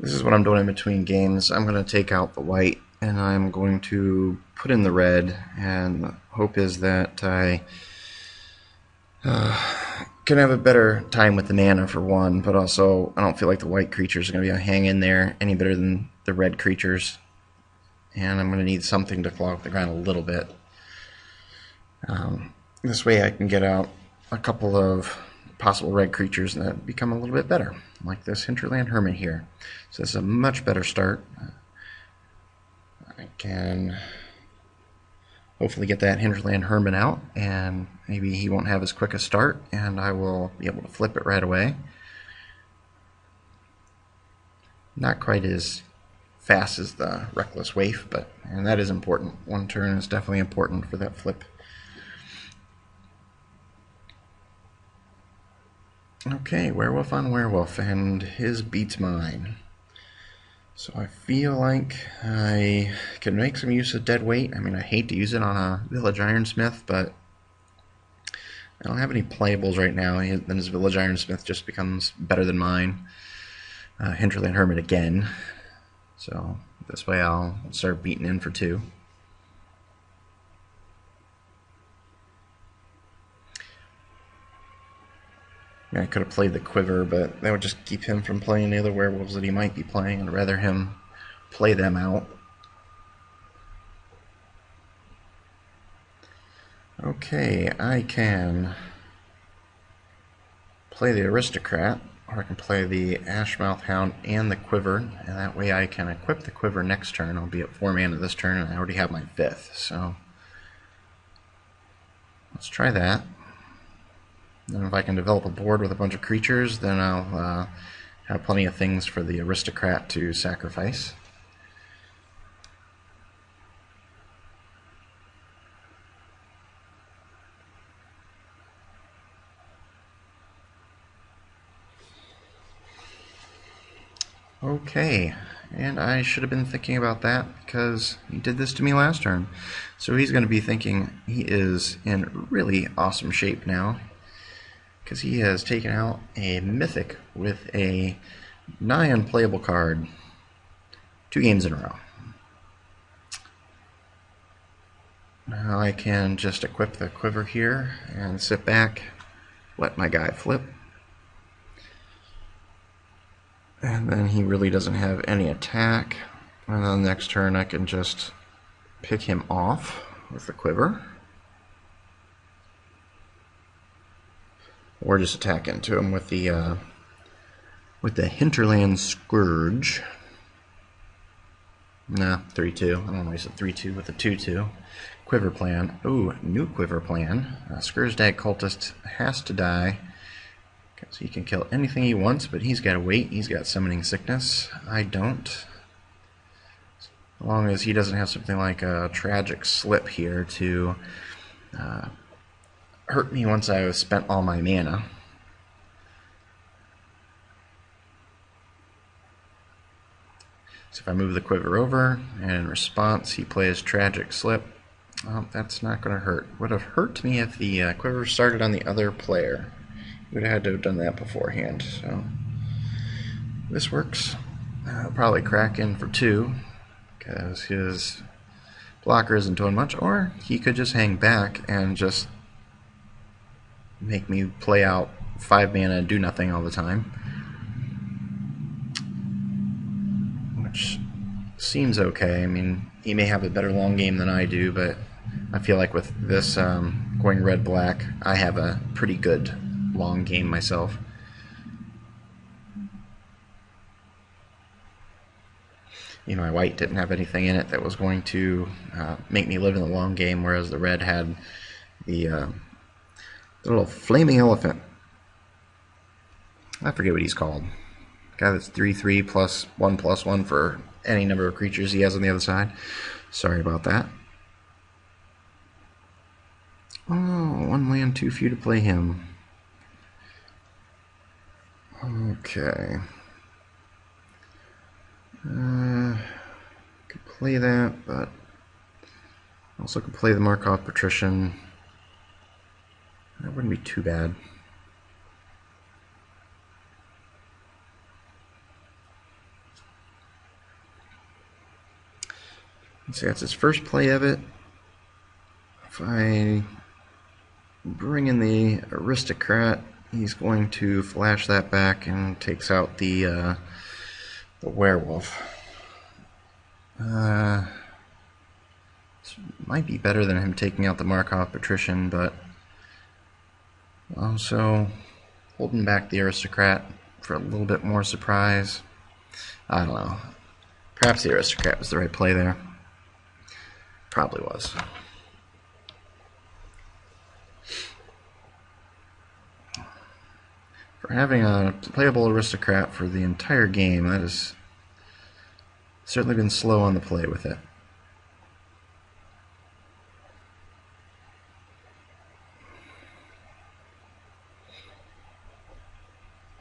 This is what I'm doing in between games. I'm going to take out the white and I'm going to put in the red, and the hope is that I can have a better time with the mana for one, but also I don't feel like the white creatures are going to be able to hang in there any better than the red creatures, and I'm going to need something to claw up the ground a little bit. This way I can get out a couple of possible red creatures that become a little bit better, like this Hinterland Hermit here. So this is a much better start. I can hopefully get that Hinterland Hermit out, and maybe he won't have as quick a start, and I will be able to flip it right away. Not quite as fast as the Reckless Waif, and that is important. One turn is definitely important for that flip. Okay, Werewolf on Werewolf, and his beats mine. So I feel like I can make some use of Dead Weight. I mean, I hate to use it on a Village Ironsmith, but I don't have any playables right now. Then his Village Ironsmith just becomes better than mine. Hinterland Hermit again. So this way I'll start beating in for 2. I could have played the Quiver, but that would just keep him from playing the other werewolves that he might be playing. I'd rather him play them out. Okay, I can play the Aristocrat, or I can play the Ashmouth Hound and the Quiver, and that way I can equip the Quiver next turn. I'll be at 4 mana this turn, and I already have my 5th, so let's try that. And if I can develop a board with a bunch of creatures, then I'll have plenty of things for the Aristocrat to sacrifice. Okay, and I should have been thinking about that because he did this to me last turn. So he's going to be thinking he is in really awesome shape now, because he has taken out a Mythic with a nigh unplayable card 2 games in a row. Now I can just equip the Quiver here and sit back, let my guy flip, and then he really doesn't have any attack, and then the next turn I can just pick him off with the Quiver. Or just attack into him with the Hinterland Scourge. Nah, 3/2. I don't waste a 3/2 with a 2/2. Quiver plan. Ooh, new Quiver plan. Scourge-Dag Cultist has to die, because he can kill anything he wants, but he's got to wait. He's got Summoning Sickness. I don't. As long as he doesn't have something like a Tragic Slip here to hurt me once I've spent all my mana. So if I move the Quiver over, and in response he plays Tragic Slip, well, that's not going to hurt. Would have hurt me if the Quiver started on the other player. Would have had to have done that beforehand. So this works. I'll probably crack in for 2, because his blocker isn't doing much, or he could just hang back and just make me play out 5 mana and do nothing all the time, which seems okay. I mean, he may have a better long game than I do, but I feel like with this going red-black, I have a pretty good long game myself. You know, my white didn't have anything in it that was going to make me live in the long game, whereas the red had the little flaming elephant. I forget what he's called. Guy that's 3/3 +1/1 for any number of creatures he has on the other side. Sorry about that. Oh, 1 land, 2 for you to play him. Okay. Could play that, but also could play the Markov Patrician. That wouldn't be too bad. See, that's his first play of it. If I bring in the Aristocrat, he's going to flash that back and takes out the Werewolf. This might be better than him taking out the Markov Patrician, but also holding back the Aristocrat for a little bit more surprise. I don't know. Perhaps the Aristocrat was the right play there. Probably was. For having a playable Aristocrat for the entire game, that has certainly been slow on the play with it.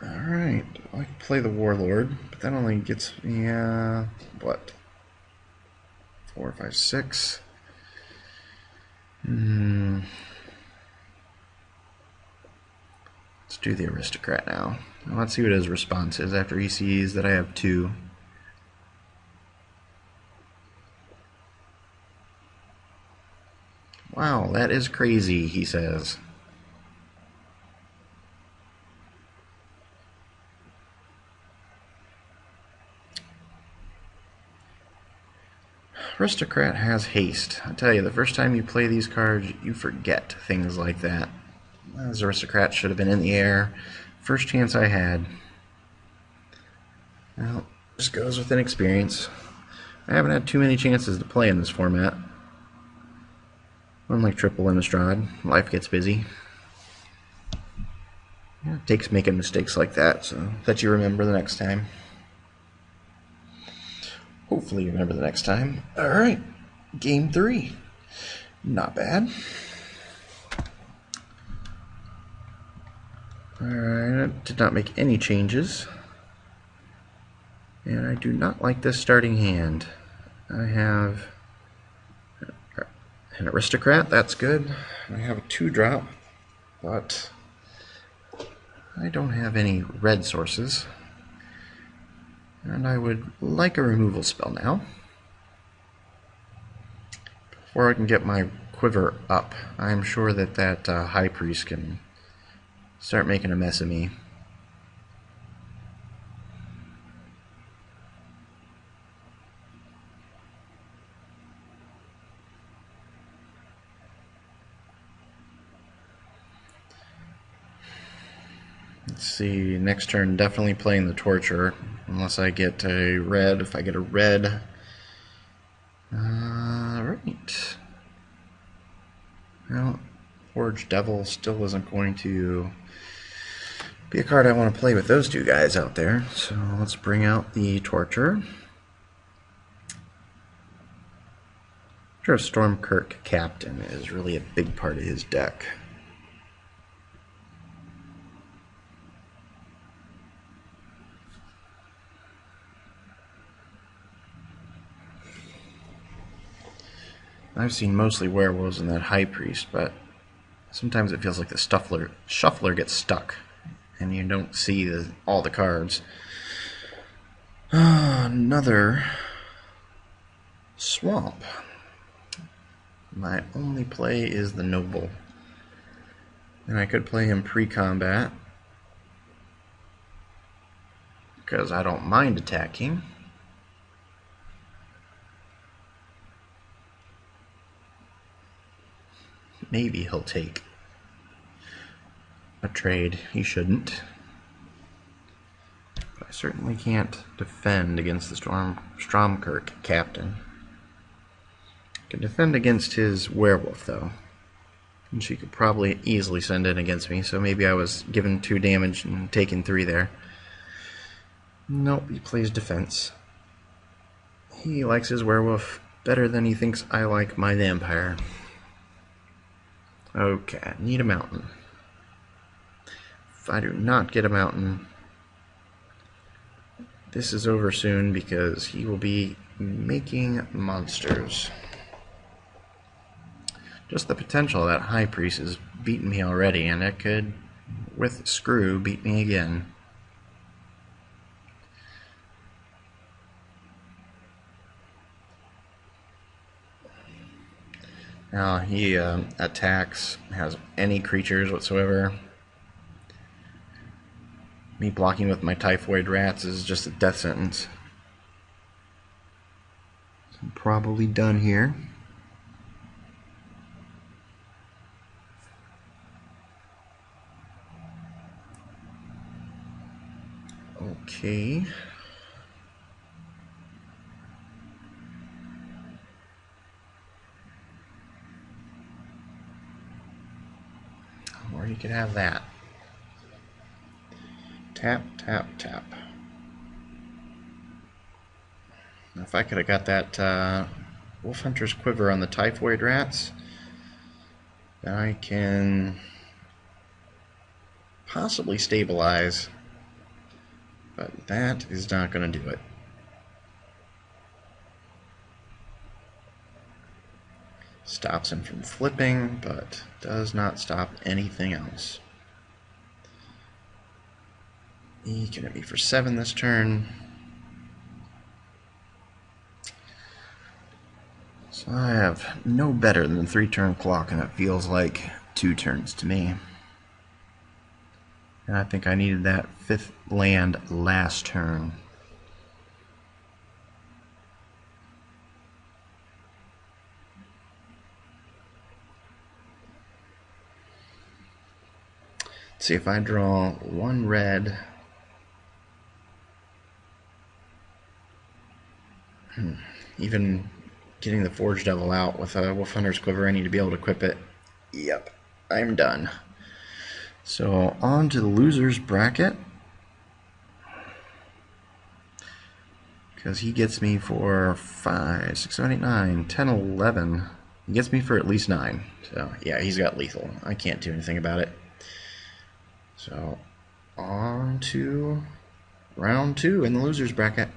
Alright, I can play the Warlord, but that only gets me, what? 4, 5, 6. Let's do the Aristocrat now. Let's see what his response is after he sees that I have 2. Wow, that is crazy, he says. Aristocrat has haste. I tell you, the first time you play these cards, you forget things like that. This Aristocrat should have been in the air. First chance I had. Well, just goes with inexperience. I haven't had too many chances to play in this format. Unlike Triple Innistrad, life gets busy. Yeah, it takes making mistakes like that, so that you remember the next time. Hopefully you remember the next time. Alright, game 3. Not bad. Alright, I did not make any changes. And I do not like this starting hand. I have an Aristocrat, that's good. I have a 2-drop, but I don't have any red sources. And I would like a removal spell now. Before I can get my quiver up, I'm sure that that High Priest can start making a mess of me. Let's see, next turn definitely playing the Torture, unless I get a red. If I get a red, right. Well, Forge Devil still isn't going to be a card I want to play with those two guys out there, so let's bring out the Torture. I'm sure Stormkirk Captain is really a big part of his deck. I've seen mostly werewolves in that High Priest, but sometimes it feels like the shuffler gets stuck, and you don't see all the cards. Another Swamp. My only play is the Noble. And I could play him pre-combat, because I don't mind attacking. Maybe he'll take a trade. He shouldn't. But I certainly can't defend against the Stormkirk Captain. I can defend against his Werewolf, though. And she could probably easily send in against me, so maybe I was given 2 damage and taken 3 there. Nope, he plays defense. He likes his Werewolf better than he thinks I like my Vampire. Okay, need a mountain. If I do not get a mountain, this is over soon because he will be making monsters. Just the potential of that High Priest has beaten me already, and it could, with Screw, beat me again. Now he attacks, has any creatures whatsoever. Me blocking with my typhoid rats is just a death sentence. So I'm probably done here. Okay. Or you could have that. Tap, tap, tap. Now if I could have got that Wolf Hunter's Quiver on the typhoid rats, then I can possibly stabilize, but that is not going to do it. Stops him from flipping, but does not stop anything else. He can hit me for 7 this turn. So I have no better than 3-turn clock, and it feels like 2 turns to me. And I think I needed that 5th land last turn. Let's see if I draw 1 red. Even getting the Forge Devil out with a Wolf Hunter's Quiver, I need to be able to equip it. Yep, I'm done. So on to the loser's bracket. Because he gets me for 5, 6, 7, 8, 9, 10, 11. He gets me for at least 9. So yeah, he's got lethal. I can't do anything about it. So on to round 2 in the loser's bracket.